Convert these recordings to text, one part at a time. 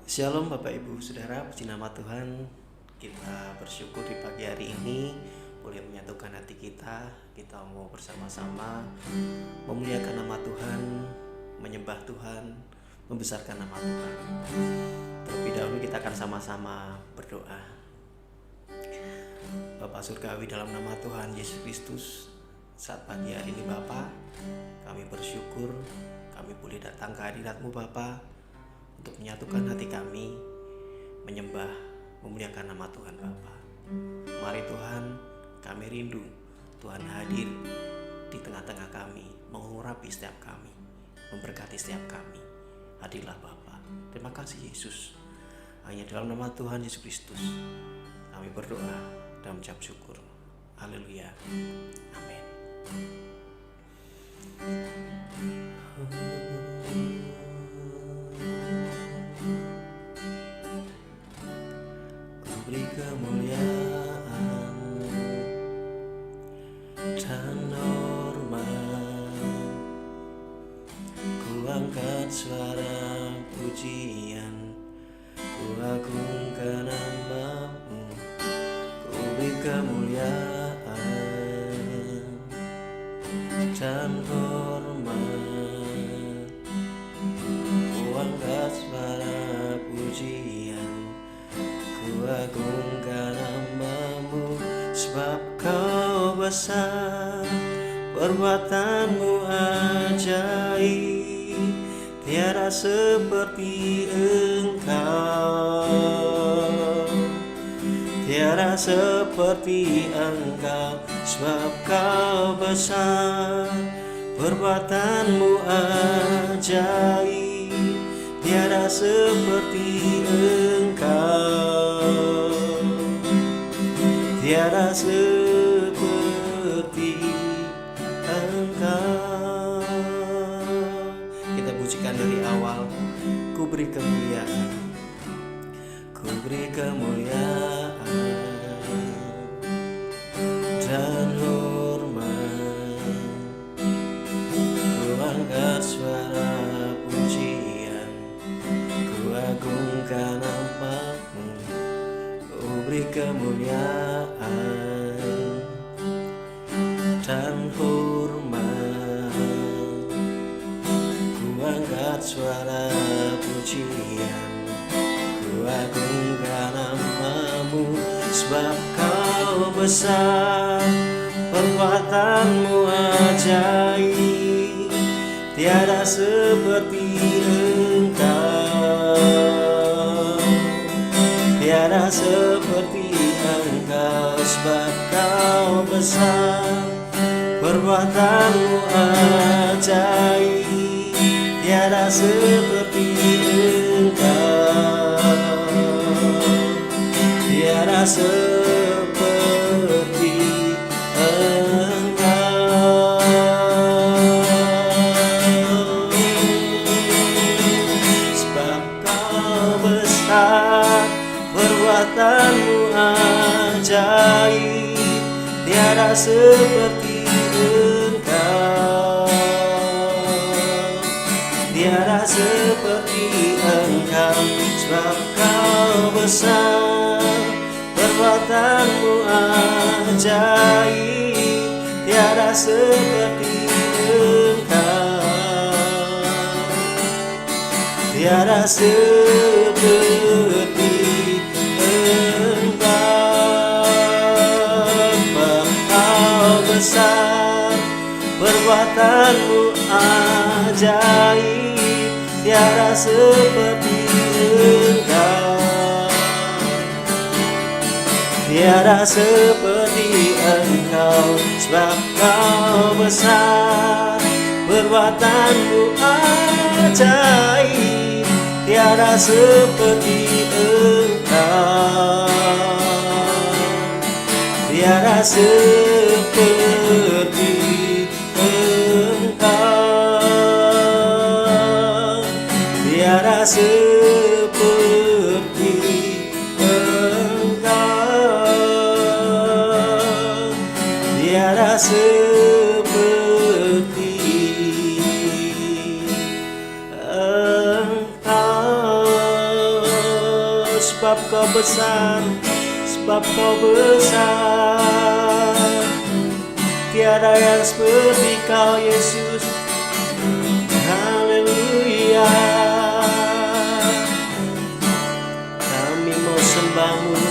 Shalom Bapak Ibu Saudara, puji nama Tuhan. Kita bersyukur di pagi hari ini boleh menyatukan hati kita. Kita mau bersama-sama memuliakan nama Tuhan, menyembah Tuhan, membesarkan nama Tuhan. Terlebih dahulu kita akan sama-sama berdoa. Bapa Surgawi, dalam nama Tuhan Yesus Kristus, saat pagi hari ini Bapa, kami bersyukur kami boleh datang ke hadirat-Mu Bapa, untuk menyatukan hati kami, menyembah, memuliakan nama Tuhan Bapa. Mari Tuhan, kami rindu Tuhan hadir di tengah-tengah kami, mengurapi setiap kami, memberkati setiap kami. Hadirlah Bapa. Terima kasih Yesus. Hanya dalam nama Tuhan Yesus Kristus kami berdoa dan mengucap syukur. Haleluya. Amin. Beri kemuliaan dan hormat, ku angkat suara pujian, ku agungkan nama-Mu. Ku beri kemuliaan dan hormat, ku angkat suara pujian, ku agungkan nama-Mu, sebab Kau besar, perbuatan-Mu ajaib, tiada seperti Engkau, tiada seperti Engkau, sebab Kau besar, perbuatan-Mu ajaib, tiada seperti Engkau, tiada seperti Engkau. Kita pujikan dari awal. Ku beri kemuliaan, ku beri kemuliaan dan hormat, ku angkat suara pujian, ku agungkan nama-Mu. Ku beri kemuliaan dan hormat, ku angkat suara pujian, ku agungkan nama-Mu, sebab Kau besar, perbuatan-Mu ajaib, tiada seperti Engkau, tiada seperti Engkau, sebab Kau besar, perbuatan-Mu ajaib, tiada seperti Engkau, tiada seperti Engkau. Sebab Kau besar, perbuatan-Mu ajaib, tiada seperti Engkau, tiada seperti Engkau, sebab Kau besar, perbuatan-Mu ajaib, tiada seperti Engkau, tiada seperti Engkau. Kau besar, perbuatan-Mu ajaib, tiada seperti Engkau, tiada seperti Engkau, sebab Kau besar, perbuatan-Mu ajaib, tiada seperti Engkau, tiada seperti Engkau, tiada seperti Engkau, tiada seperti Engkau. sebab kau besar, sebab kau besar. Tiada yang seperti kau Yesus. Haleluya. Kami mau sembahmu,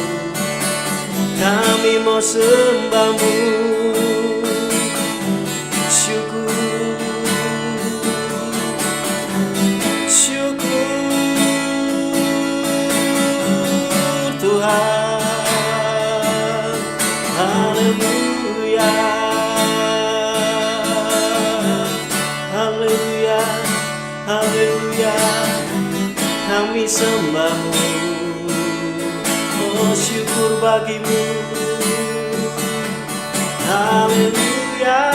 kami mau sembahmu. Syukur, syukur Tuhan. Haleluya, haleluya, haleluya. Kami sembahmu, oh syukur bagimu. Haleluya,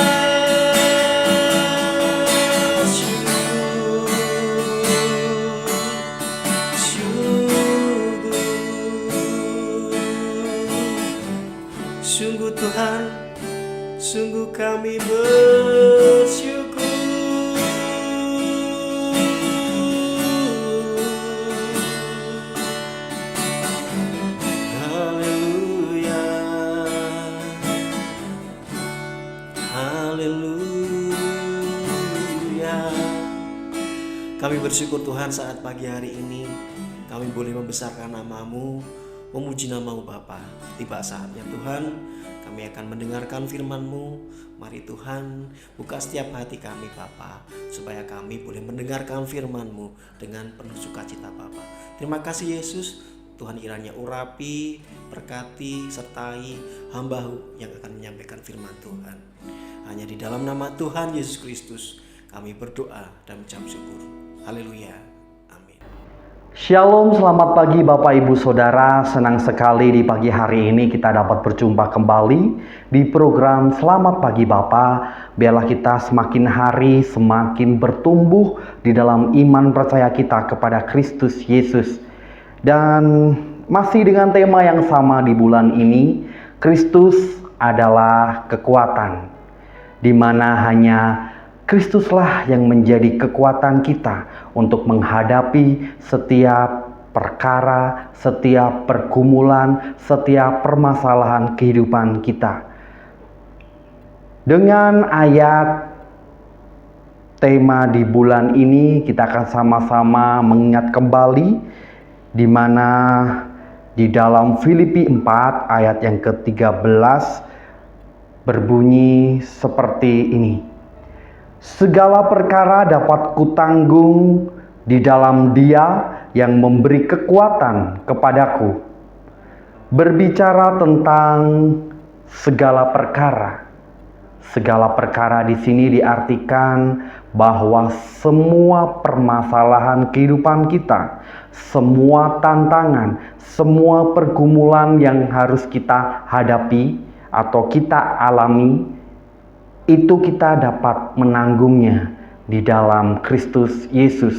syukur, syukur. Sungguh Tuhan, sungguh kami bersyukur. Haleluya, haleluya. Kami bersyukur Tuhan saat pagi hari ini kami boleh membesarkan nama-Mu, memuji nama-Mu Bapa. Tiba saatnya Tuhan, kami akan mendengarkan firman-Mu. Mari Tuhan, buka setiap hati kami Bapa, supaya kami boleh mendengarkan firman-Mu dengan penuh sukacita Bapa. Terima kasih Yesus. Tuhan kiranya urapi, berkati, sertai hamba-Mu yang akan menyampaikan firman Tuhan. Hanya di dalam nama Tuhan Yesus Kristus kami berdoa dan mengucap syukur. Haleluya. Amin. Shalom, selamat pagi Bapak Ibu Saudara. Senang sekali di pagi hari ini kita dapat berjumpa kembali di program Selamat Pagi Bapak. Biarlah kita semakin hari semakin bertumbuh di dalam iman percaya kita kepada Kristus Yesus. Dan masih dengan tema yang sama di bulan ini, Kristus adalah kekuatan, di mana hanya Kristuslah yang menjadi kekuatan kita untuk menghadapi setiap perkara, setiap pergumulan, setiap permasalahan kehidupan kita. Dengan ayat tema di bulan ini, kita akan sama-sama mengingat kembali di mana di dalam Filipi 4 ayat yang ke-13 berbunyi seperti ini. Segala perkara dapat kutanggung di dalam Dia yang memberi kekuatan kepadaku. Berbicara tentang segala perkara. Segala perkara di sini diartikan bahwa semua permasalahan kehidupan kita, semua tantangan, semua pergumulan yang harus kita hadapi atau kita alami, itu kita dapat menanggungnya di dalam Kristus Yesus.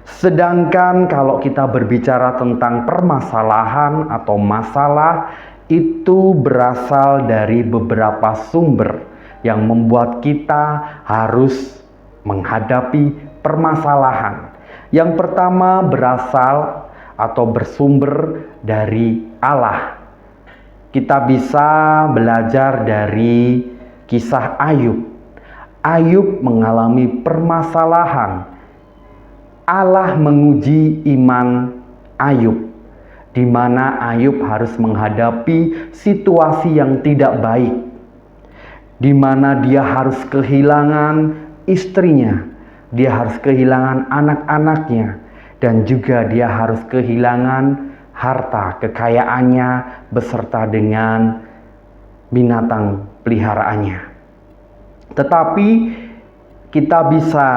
Sedangkan kalau kita berbicara tentang permasalahan atau masalah, itu berasal dari beberapa sumber yang membuat kita harus menghadapi permasalahan. Yang pertama berasal atau bersumber dari Allah. Kita bisa belajar dari kisah Ayub. Ayub mengalami permasalahan. Allah menguji iman Ayub, di mana Ayub harus menghadapi situasi yang tidak baik, di mana dia harus kehilangan istrinya, dia harus kehilangan anak-anaknya, dan juga dia harus kehilangan harta kekayaannya beserta dengan binatang peliharaannya. Tetapi kita bisa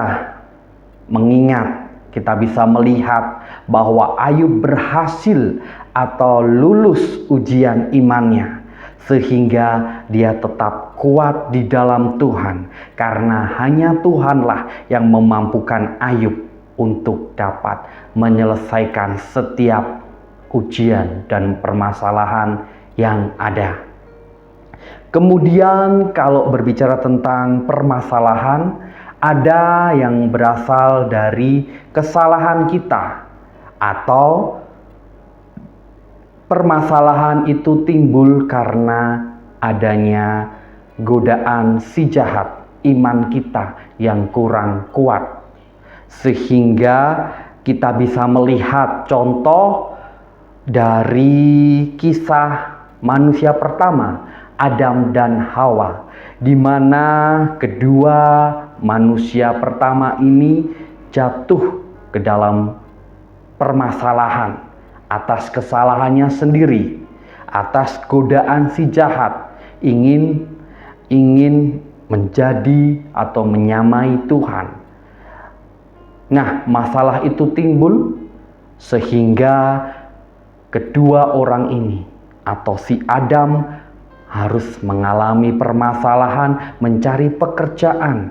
mengingat, kita bisa melihat bahwa Ayub berhasil atau lulus ujian imannya, sehingga dia tetap kuat di dalam Tuhan, karena hanya Tuhanlah yang memampukan Ayub untuk dapat menyelesaikan setiap ujian dan permasalahan yang ada. Kemudian kalau berbicara tentang permasalahan, ada yang berasal dari kesalahan kita atau Permasalahan itu timbul karena adanya godaan si jahat, iman kita yang kurang kuat. Sehingga kita bisa melihat contoh dari kisah manusia pertama, Adam dan Hawa, di mana kedua manusia pertama ini jatuh ke dalam permasalahan atas kesalahannya sendiri, atas godaan si jahat, ingin menjadi atau menyamai Tuhan. Nah, masalah itu timbul sehingga kedua orang ini atau si Adam harus mengalami permasalahan mencari pekerjaan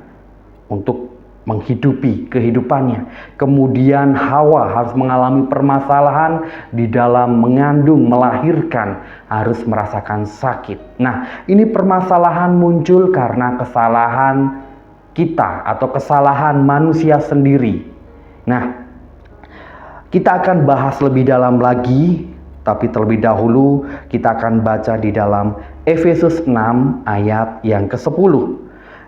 untuk menghidupi kehidupannya. Kemudian Hawa harus mengalami permasalahan di dalam mengandung, melahirkan, harus merasakan sakit. Nah, ini permasalahan muncul karena kesalahan kita atau kesalahan manusia sendiri. Nah, kita akan bahas lebih dalam lagi, tapi terlebih dahulu kita akan baca di dalam Efesus 6 ayat yang ke-10.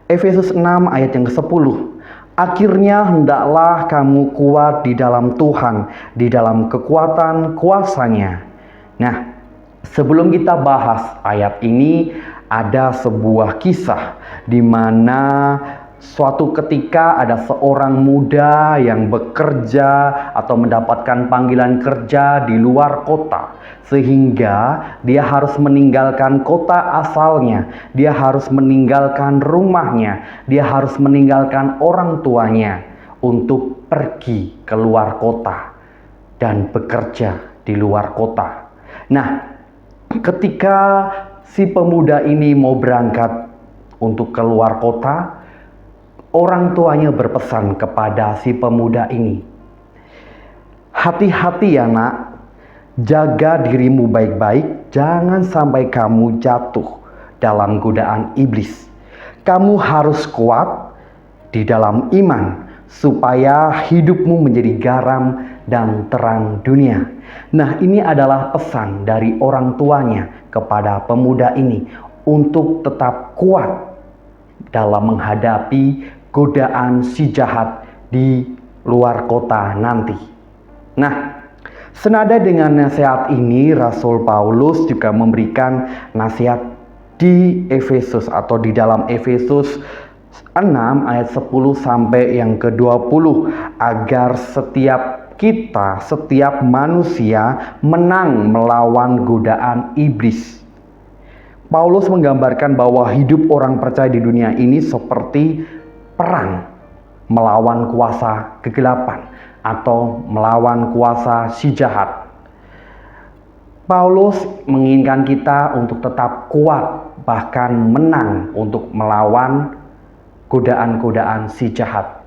Efesus 6 ayat yang ke-10. Akhirnya hendaklah kamu kuat di dalam Tuhan, di dalam kekuatan kuasa-Nya. Nah, sebelum kita bahas ayat ini, ada sebuah kisah di mana suatu ketika ada seorang muda yang bekerja atau mendapatkan panggilan kerja di luar kota, sehingga dia harus meninggalkan kota asalnya, dia harus meninggalkan rumahnya, dia harus meninggalkan orang tuanya untuk pergi ke luar kota dan bekerja di luar kota. Nah, ketika si pemuda ini mau berangkat untuk keluar kota, orang tuanya berpesan kepada si pemuda ini, hati-hati ya nak, jaga dirimu baik-baik, jangan sampai kamu jatuh dalam godaan iblis. Kamu harus kuat di dalam iman, supaya hidupmu menjadi garam dan terang dunia. Nah, ini adalah pesan dari orang tuanya kepada pemuda ini untuk tetap kuat dalam menghadapi godaan si jahat di luar kota nanti. Nah, senada dengan nasihat ini, Rasul Paulus juga memberikan nasihat di Efesus atau di dalam Efesus 6 ayat 10 sampai yang ke-20, agar setiap manusia menang melawan godaan iblis. Paulus menggambarkan bahwa hidup orang percaya di dunia ini seperti perang melawan kuasa kegelapan atau melawan kuasa si jahat. Paulus menginginkan kita untuk tetap kuat, bahkan menang untuk melawan godaan-godaan si jahat.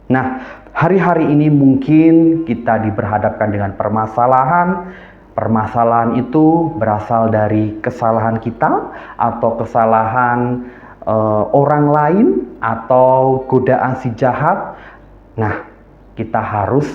Nah, hari-hari ini mungkin kita diberhadapkan dengan permasalahan. Permasalahan itu berasal dari kesalahan kita atau kesalahan orang lain atau godaan si jahat. Nah, kita harus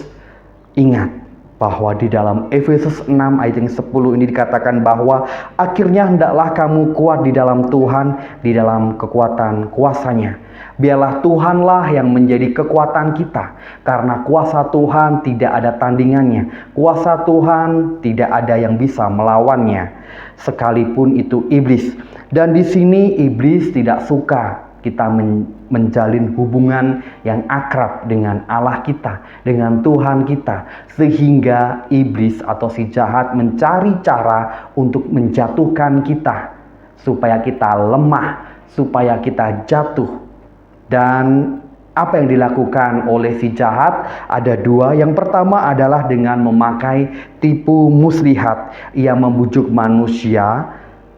ingat bahwa di dalam Efesus 6 ayat yang 10 ini dikatakan bahwa akhirnya hendaklah kamu kuat di dalam Tuhan, di dalam kekuatan kuasa-Nya. Biarlah Tuhanlah yang menjadi kekuatan kita, karena kuasa Tuhan tidak ada tandingannya. Kuasa Tuhan tidak ada yang bisa melawannya, sekalipun itu iblis. Dan di sini iblis tidak suka kita menjalin hubungan yang akrab dengan Allah kita, dengan Tuhan kita, sehingga iblis atau si jahat mencari cara untuk menjatuhkan kita, supaya kita lemah, supaya kita jatuh. Dan apa yang dilakukan oleh si jahat ada dua. Yang pertama adalah dengan memakai tipu muslihat. Ia membujuk manusia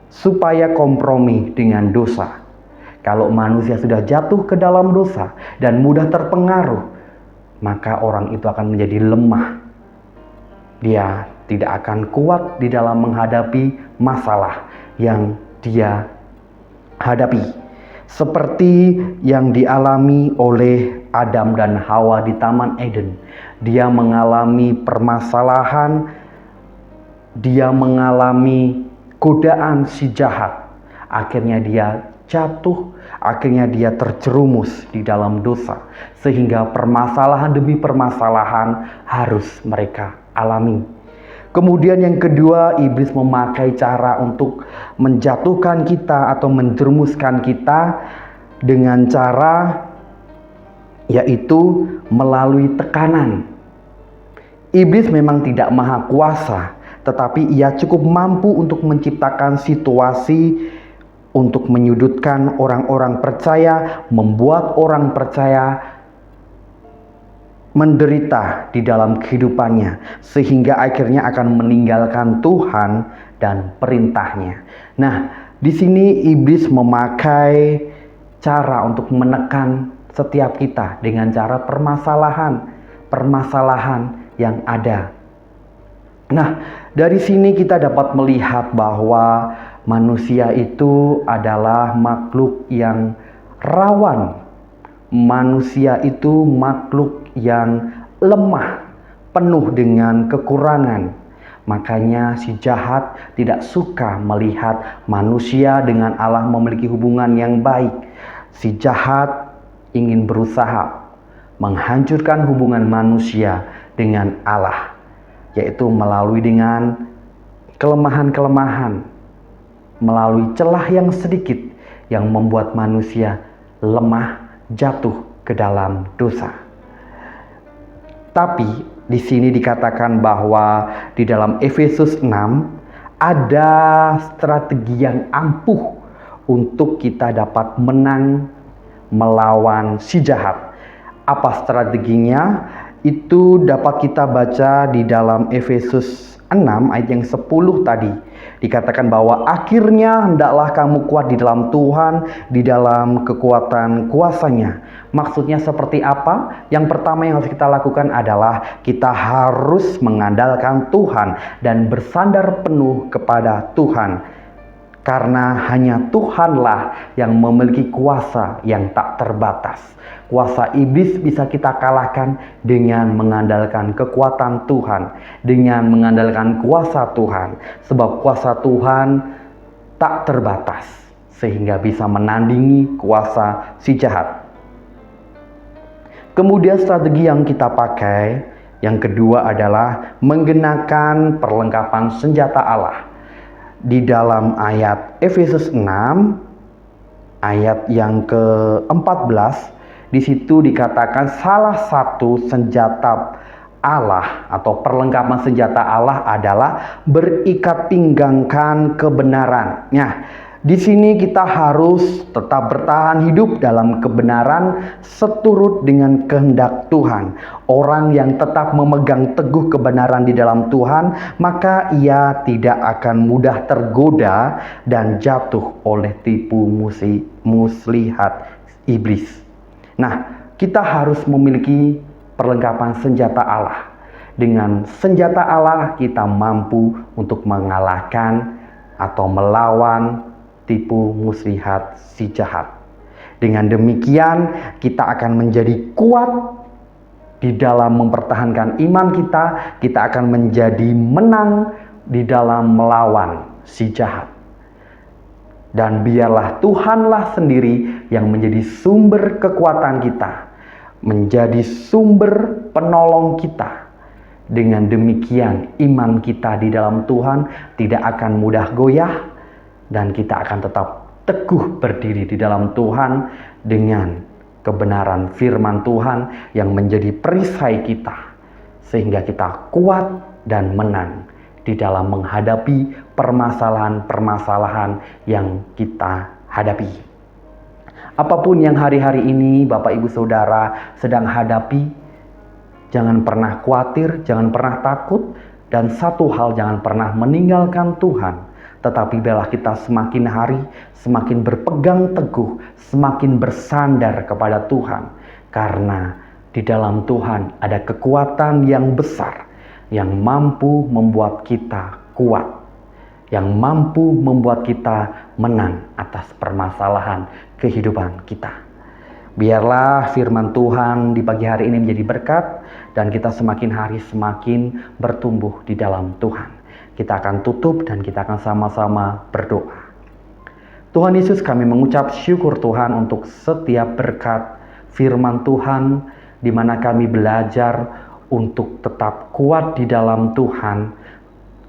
supaya kompromi dengan dosa. Kalau manusia sudah jatuh ke dalam dosa dan mudah terpengaruh, maka orang itu akan menjadi lemah. Dia tidak akan kuat di dalam menghadapi masalah yang dia hadapi. Seperti yang dialami oleh Adam dan Hawa di Taman Eden. Dia mengalami permasalahan dia mengalami godaan si jahat. Akhirnya dia jatuh, akhirnya dia terjerumus di dalam dosa. Sehingga permasalahan demi permasalahan harus mereka alami. Kemudian yang kedua, iblis memakai cara untuk menjatuhkan kita atau menjerumuskan kita dengan cara yaitu melalui tekanan. Iblis memang tidak maha kuasa, tetapi ia cukup mampu untuk menciptakan situasi untuk menyudutkan orang-orang percaya, membuat orang percaya menderita di dalam kehidupannya, sehingga akhirnya akan meninggalkan Tuhan dan perintahnya. Nah, di sini iblis memakai cara untuk menekan setiap kita dengan cara permasalahan yang ada. Nah, dari sini kita dapat melihat bahwa manusia itu adalah makhluk yang rawan. Manusia itu makhluk yang lemah, penuh dengan kekurangan. Makanya si jahat tidak suka melihat manusia dengan Allah memiliki hubungan yang baik. Si jahat ingin berusaha menghancurkan hubungan manusia dengan Allah, yaitu melalui dengan kelemahan-kelemahan, melalui celah yang sedikit yang membuat manusia lemah, jatuh ke dalam dosa. Tapi di sini dikatakan bahwa di dalam Efesus 6 ada strategi yang ampuh untuk kita dapat menang melawan si jahat. Apa strateginya? Itu dapat kita baca di dalam Efesus 6 ayat yang 10 tadi. Dikatakan bahwa akhirnya hendaklah kamu kuat di dalam Tuhan, di dalam kekuatan kuasa-Nya. Maksudnya seperti apa? Yang pertama yang harus kita lakukan adalah kita harus mengandalkan Tuhan dan bersandar penuh kepada Tuhan. Karena hanya Tuhanlah yang memiliki kuasa yang tak terbatas. Kuasa iblis bisa kita kalahkan dengan mengandalkan kekuatan Tuhan, dengan mengandalkan kuasa Tuhan. Sebab kuasa Tuhan tak terbatas, sehingga bisa menandingi kuasa si jahat. Kemudian strategi yang kita pakai, yang kedua adalah menggunakan perlengkapan senjata Allah. Di dalam ayat Efesus 6 ayat yang ke-14, di situ dikatakan salah satu senjata Allah atau perlengkapan senjata Allah adalah berikat pinggangkan kebenaran. Nah, di sini kita harus tetap bertahan hidup dalam kebenaran seturut dengan kehendak Tuhan. Orang yang tetap memegang teguh kebenaran di dalam Tuhan, maka ia tidak akan mudah tergoda dan jatuh oleh tipu muslihat iblis. Nah, kita harus memiliki perlengkapan senjata Allah. Dengan senjata Allah kita mampu untuk mengalahkan atau melawan tipu muslihat si jahat. Dengan demikian kita akan menjadi kuat di dalam mempertahankan iman kita. Kita akan menjadi menang di dalam melawan si jahat. Dan biarlah Tuhanlah sendiri yang menjadi sumber kekuatan kita, menjadi sumber penolong kita. Dengan demikian iman kita di dalam Tuhan tidak akan mudah goyah, dan kita akan tetap teguh berdiri di dalam Tuhan dengan kebenaran firman Tuhan yang menjadi perisai kita, sehingga kita kuat dan menang di dalam menghadapi permasalahan-permasalahan yang kita hadapi. Apapun yang hari-hari ini Bapak Ibu Saudara sedang hadapi, jangan pernah khawatir, jangan pernah takut, dan satu hal, jangan pernah meninggalkan Tuhan. Tetapi biarlah kita semakin hari semakin berpegang teguh, semakin bersandar kepada Tuhan. Karena di dalam Tuhan ada kekuatan yang besar yang mampu membuat kita kuat, yang mampu membuat kita menang atas permasalahan kehidupan kita. Biarlah firman Tuhan di pagi hari ini menjadi berkat, dan kita semakin hari semakin bertumbuh di dalam Tuhan. Kita akan tutup dan kita akan sama-sama berdoa. Tuhan Yesus, kami mengucap syukur Tuhan untuk setiap berkat firman Tuhan, di mana kami belajar untuk tetap kuat di dalam Tuhan,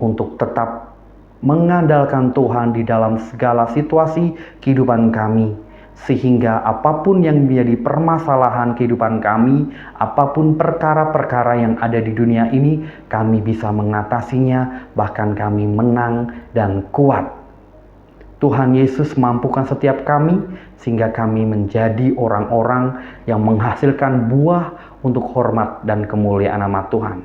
untuk tetap mengandalkan Tuhan di dalam segala situasi kehidupan kami, sehingga apapun yang menjadi permasalahan kehidupan kami, apapun perkara-perkara yang ada di dunia ini, kami bisa mengatasinya, bahkan kami menang dan kuat. Tuhan Yesus mampukan setiap kami, sehingga kami menjadi orang-orang yang menghasilkan buah untuk hormat dan kemuliaan nama Tuhan.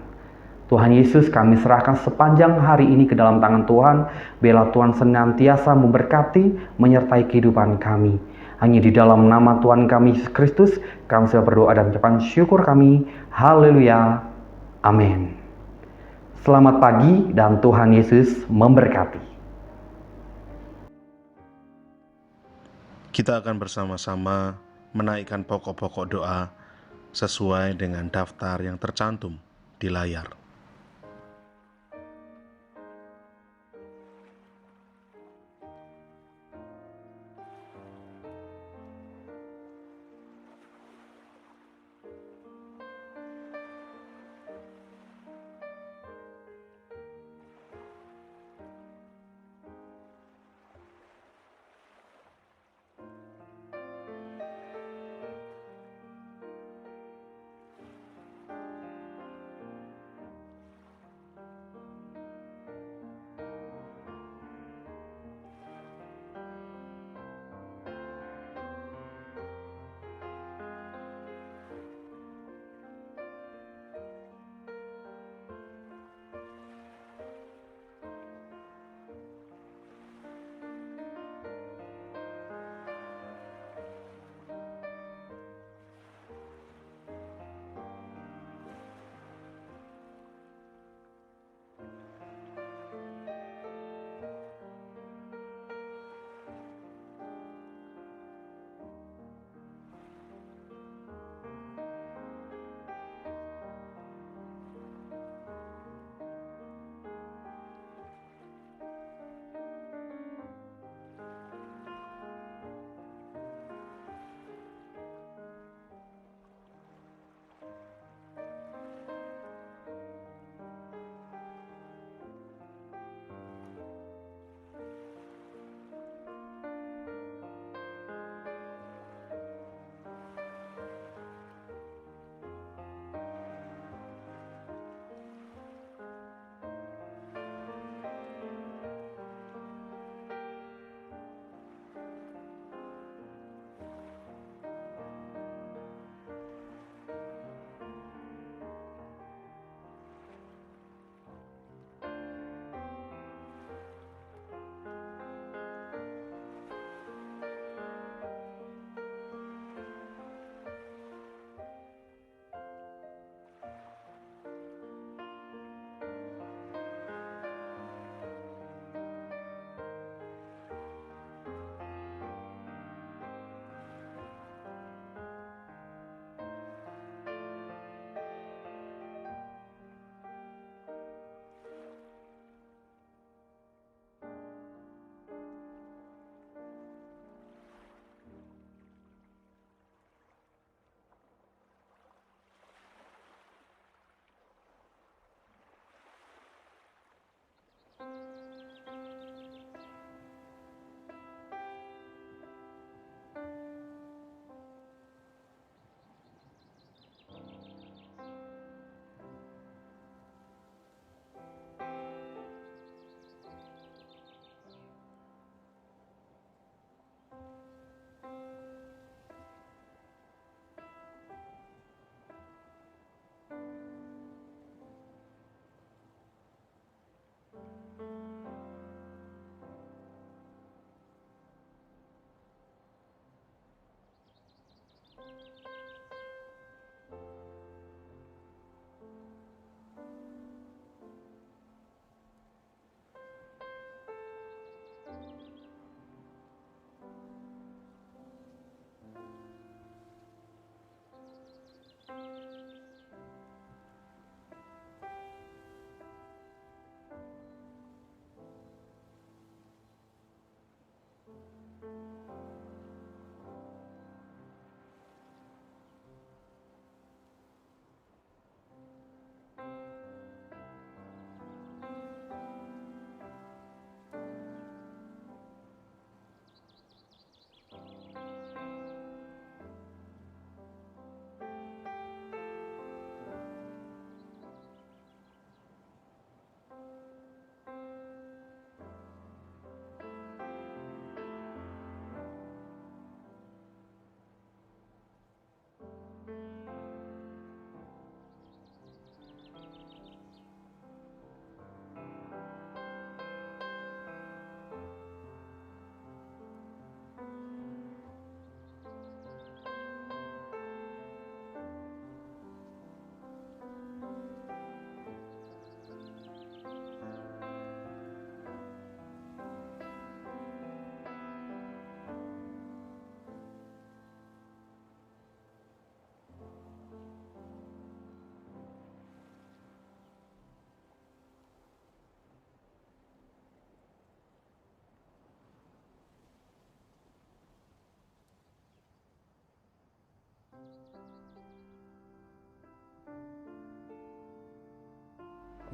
Tuhan Yesus, kami serahkan sepanjang hari ini ke dalam tangan Tuhan. Biarlah Tuhan senantiasa memberkati, menyertai kehidupan kami. Hanya di dalam nama Tuhan kami Yesus Kristus, kami sudah berdoa dan mengucapkan syukur kami. Haleluya. Amin. Selamat pagi dan Tuhan Yesus memberkati. Kita akan bersama-sama menaikkan pokok-pokok doa sesuai dengan daftar yang tercantum di layar.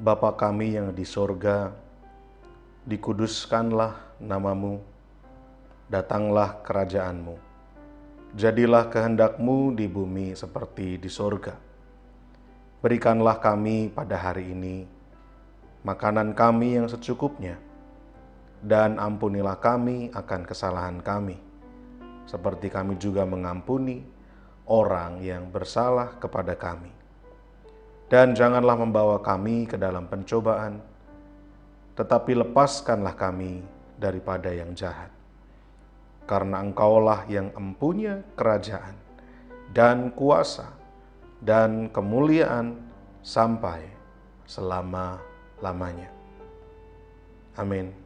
Bapa kami yang di sorga, dikuduskanlah namamu, datanglah kerajaanmu, jadilah kehendakmu di bumi seperti di sorga. Berikanlah kami pada hari ini makanan kami yang secukupnya, dan ampunilah kami akan kesalahan kami, seperti kami juga mengampuni orang yang bersalah kepada kami. Dan janganlah membawa kami ke dalam pencobaan, tetapi lepaskanlah kami daripada yang jahat. Karena Engkaulah yang empunya kerajaan dan kuasa dan kemuliaan sampai selama-lamanya. Amin.